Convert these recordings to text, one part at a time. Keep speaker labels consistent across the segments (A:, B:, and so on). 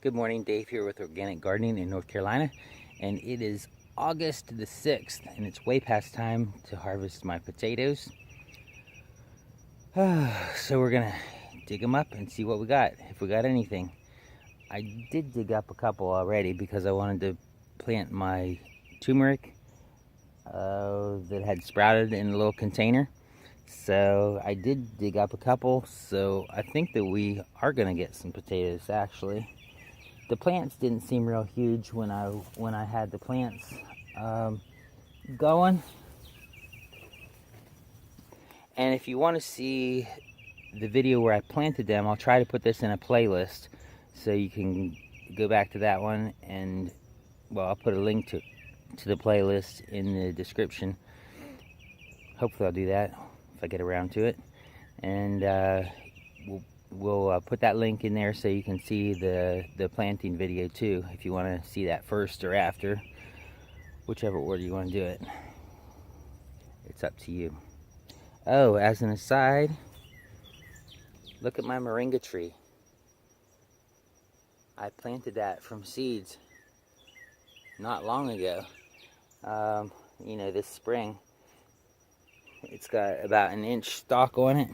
A: Good morning, Dave here with Organic Gardening in North Carolina, and it is August the 6th, and it's way past time to harvest my potatoes. So we're gonna dig them up and see what we got, if we got anything. I did dig up a couple already because I wanted to plant my turmeric that had sprouted in a little container. So I did dig up a couple, so I think that we are gonna get some potatoes actually. The plants didn't seem real huge when I had the plants going. And if you want to see the video where I planted them, I'll try to put this in a playlist so you can go back to that one, and well, I'll put a link to the playlist in the description. Hopefully I'll do that if I get around to it, and we'll put that link in there so you can see the planting video too, if you want to see that first or after, whichever order you want to do it. It's up to you. Oh, as an aside, look at my moringa tree. I planted that from seeds not long ago. This spring. It's got about an inch stalk on it.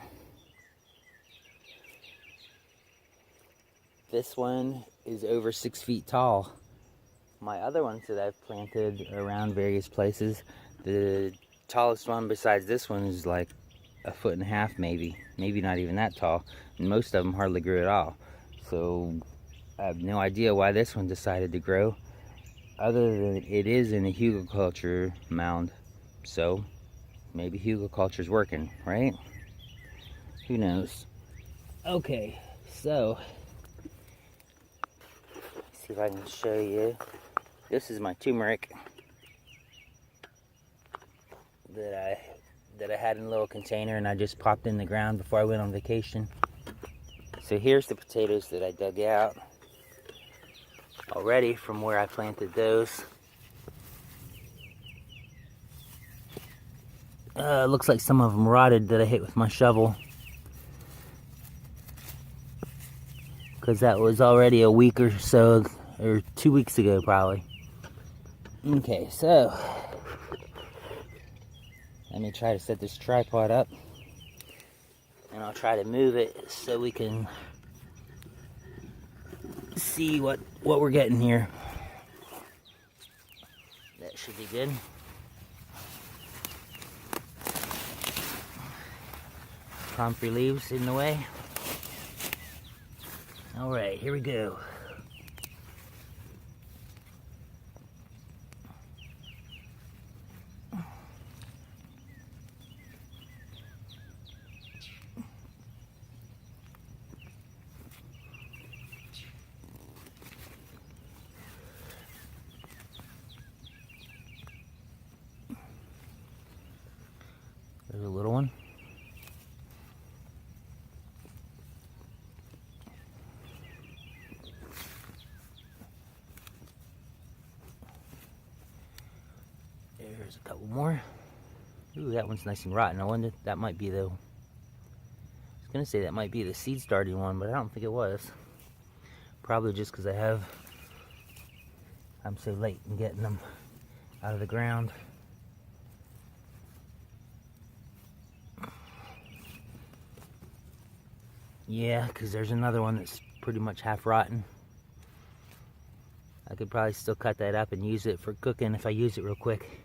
A: This one is over 6 feet tall. My other ones that I've planted around various places, the tallest one besides this one is like 1.5 feet, maybe not even that tall, and most of them hardly grew at all. So I have no idea why this one decided to grow, other than it is in a hugelkultur mound. So maybe hugelkultur's working, right? Who knows? Okay, so see if I can show you. This is my turmeric that I had in a little container, and I just popped in the ground before I went on vacation. So here's the potatoes that I dug out already from where I planted those. Looks like some of them rotted that I hit with my shovel, because that was already a week or so, or 2 weeks ago probably. Okay, so let me try to set this tripod up, and I'll try to move it so we can see what we're getting here. That should be good. Comfrey leaves in the way. All right, here we go. There's a little one. There's a couple more. Ooh, that one's nice and rotten. I wonder if that might be the... I was gonna say that might be the seed starting one, but I don't think it was. Probably just because I'm so late in getting them out of the ground. Yeah, because there's another one that's pretty much half rotten. I could probably still cut that up and use it for cooking if I use it real quick.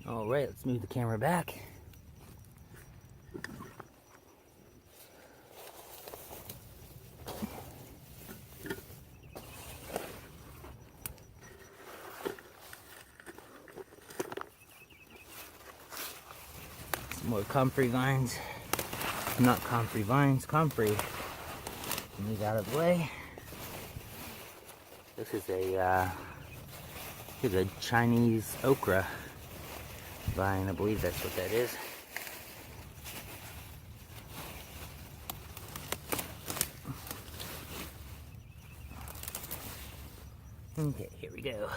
A: All right, let's move the camera back. Some more comfrey vines. Not comfrey vines, comfrey. Move out of the way. This is a Chinese okra. vine. I believe that's what that is. Okay, here we go.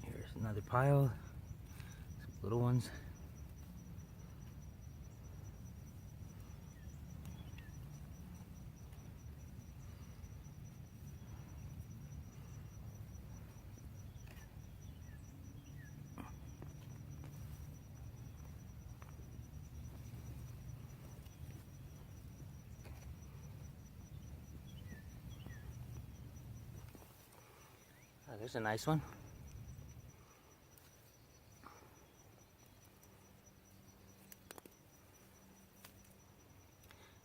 A: Here's another pile, some little ones. Oh, there's a nice one.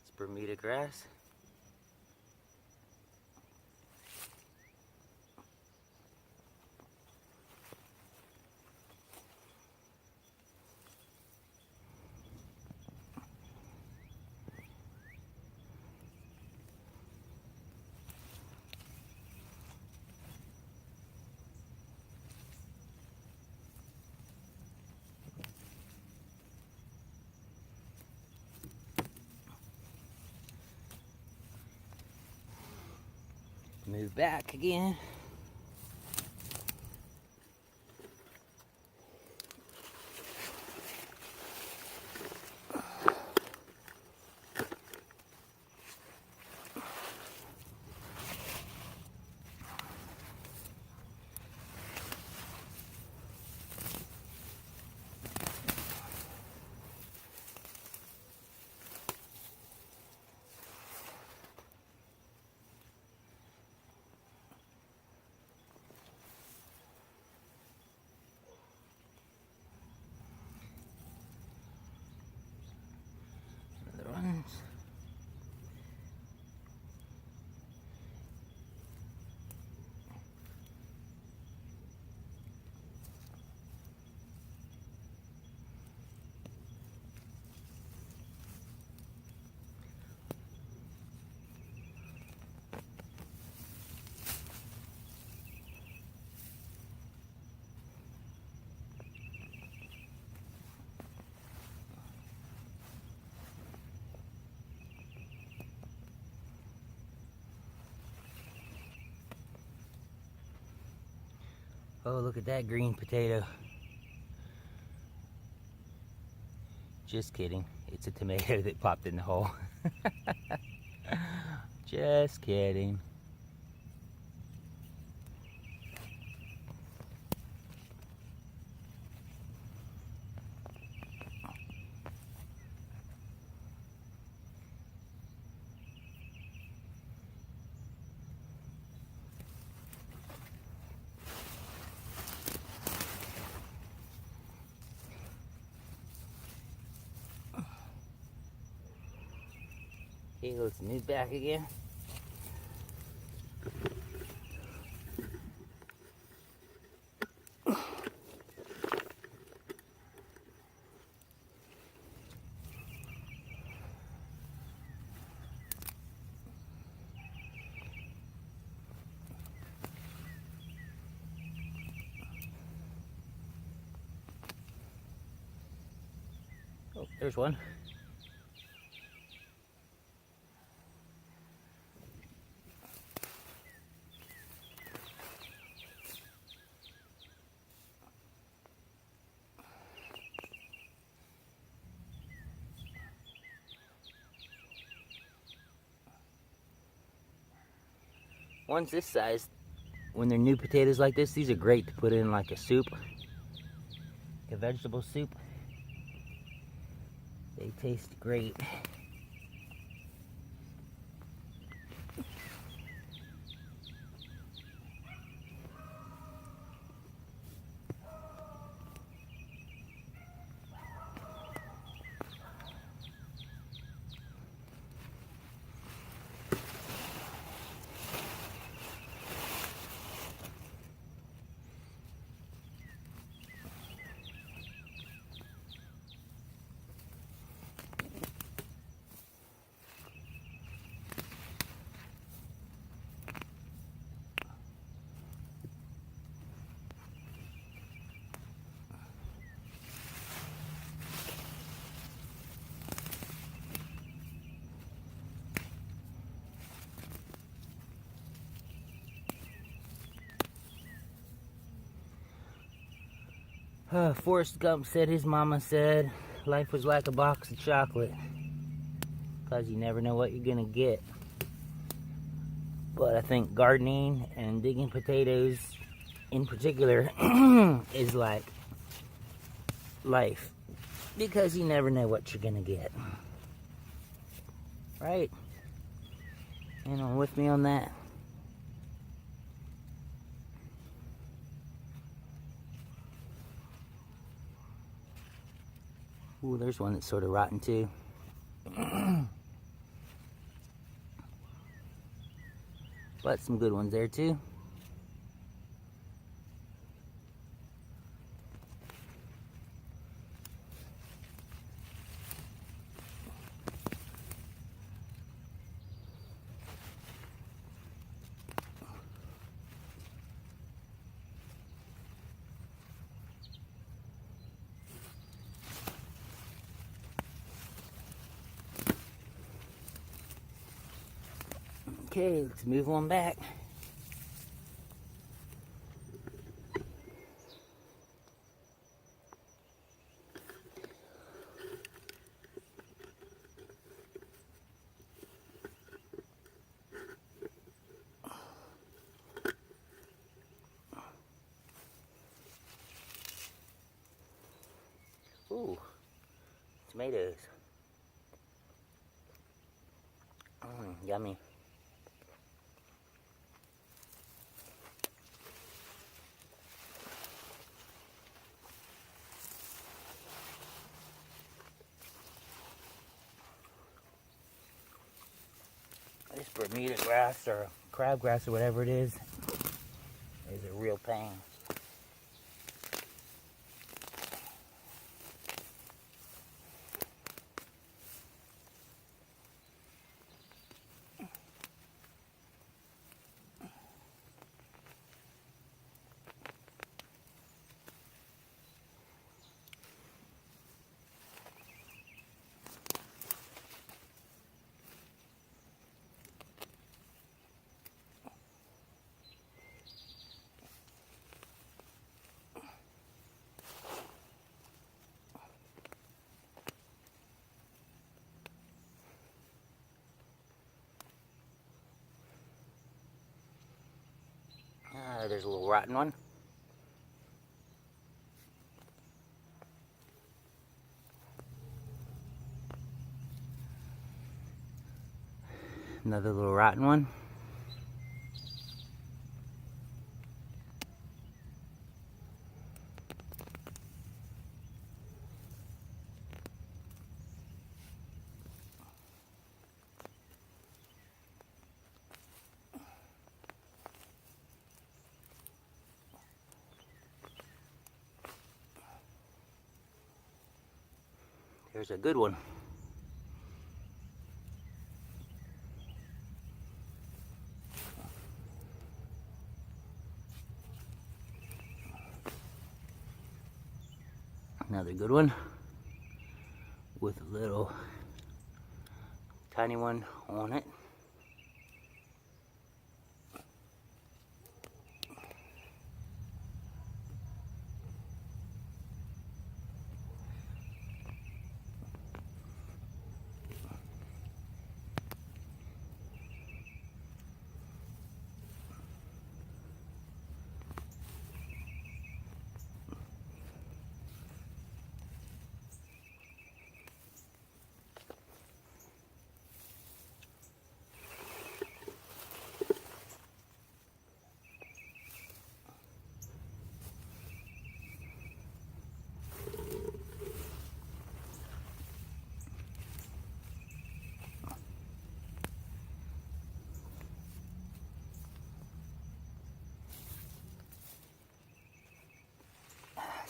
A: It's Bermuda grass. Move back again. Another one. Oh, look at that green potato. Just kidding. It's a tomato that popped in the hole. Just kidding. Okay, let's move back again. Oh, there's one. Ones this size, when they're new potatoes like this, these are great to put in like a soup, a vegetable soup. They taste great. Forrest Gump said his mama said life was like a box of chocolate, because you never know what you're gonna get. But I think gardening and digging potatoes in particular is like life, because you never know what you're gonna get. Right? Anyone with me on that? Ooh, there's one that's sort of rotten too. But some good ones there too. Okay, let's move on back. Ooh, tomatoes. Yummy. This Bermuda grass or crabgrass or whatever it is a real pain. There's a little rotten one. Another little rotten one. There's a good one. Another good one with a little tiny one on it.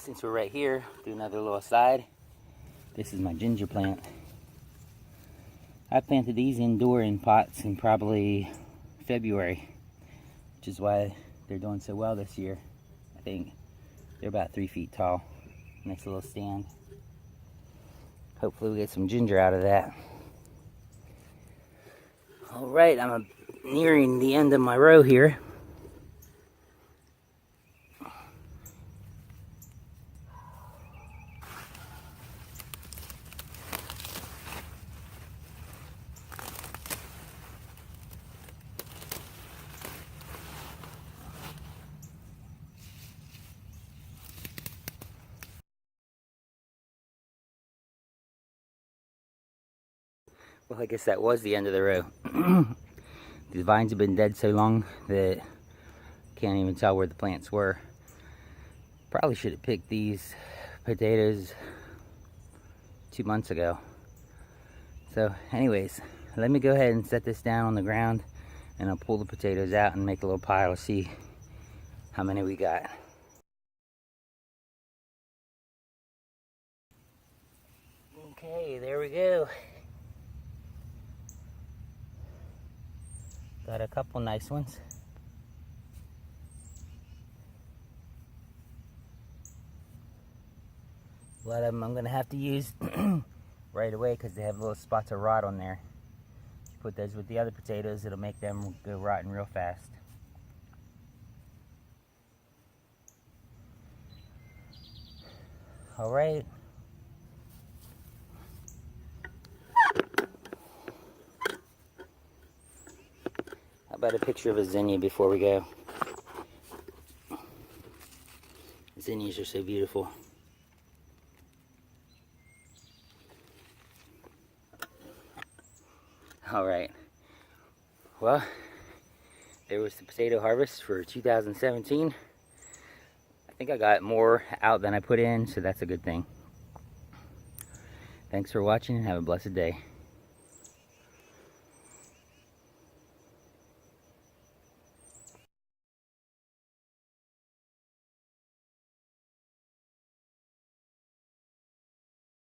A: Since we're right here, do another little aside. This is my ginger plant. I planted these indoor in pots in probably February, which is why they're doing so well this year. I think they're about 3 feet tall. Nice little stand. Hopefully we get some ginger out of that. Alright, I'm nearing the end of my row here. Well, I guess that was the end of the row. These vines have been dead so long that I can't even tell where the plants were. Probably should have picked these potatoes 2 months ago. So anyways, let me go ahead and set this down on the ground, and I'll pull the potatoes out and make a little pile to see how many we got. Okay, there we go. Got a couple nice ones. A lot of them I'm going to have to use right away because they have little spots of rot on there. If you put those with the other potatoes, it'll make them go rotten real fast. All right. How about a picture of a zinnia before we go? Zinnias are so beautiful. All right. Well, there was the potato harvest for 2017. I think I got more out than I put in, so that's a good thing. Thanks for watching and have a blessed day.